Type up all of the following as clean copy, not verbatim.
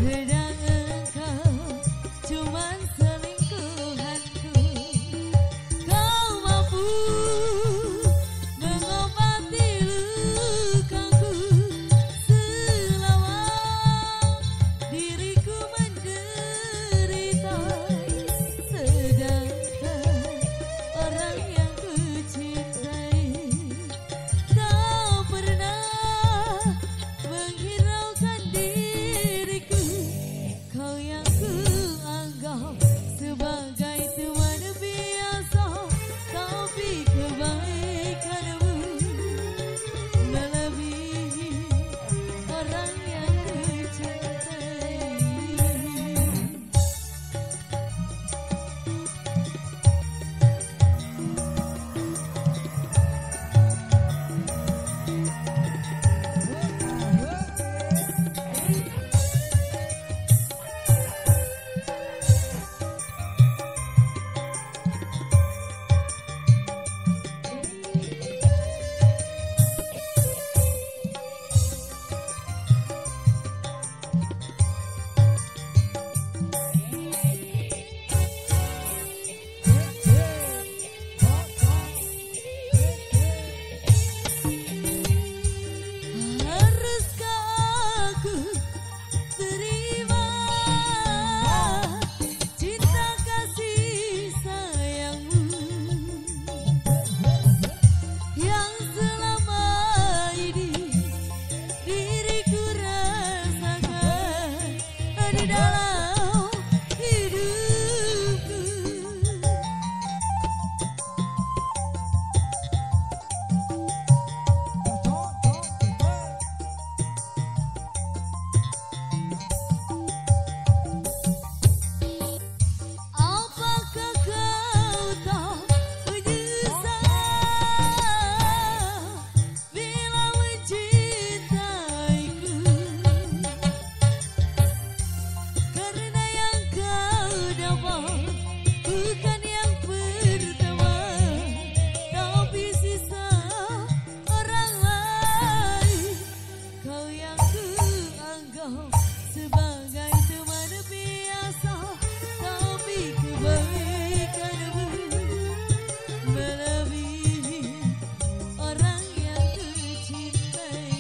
sedang engkau cuman selingkuhanku. Kau mampu mengobati lukaku selama diriku menderita, sedangkan orang yang kucintai tak pernah menghiraukan diriku. Kau yang kuanggap sebagai teman biasa, tapi kebaikanmu melebihi orang yang kucintai. Haruskah aku terima cinta kasih sayangmu yang selama ini diriku rasakan di dalam hidupku. Apakah kau tak menyesal bila mencintaiku? Karena yang kau dapat bukan yang pertama, tapi sisa orang lain. Kau yang kuanggap sebagai teman biasa, tapi kebaikanmu melebihi orang yang kucintai.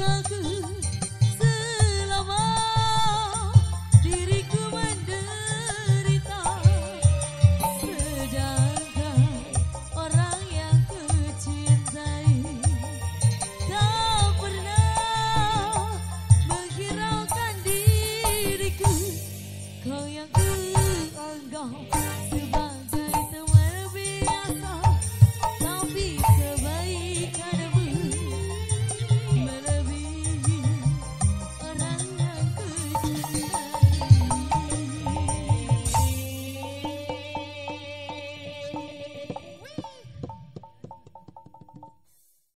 lukaku selama diriku menderita, sedangkan orang yang kucintai tak pernah menghiraukan diriku. Kau yang kuanggap sebagai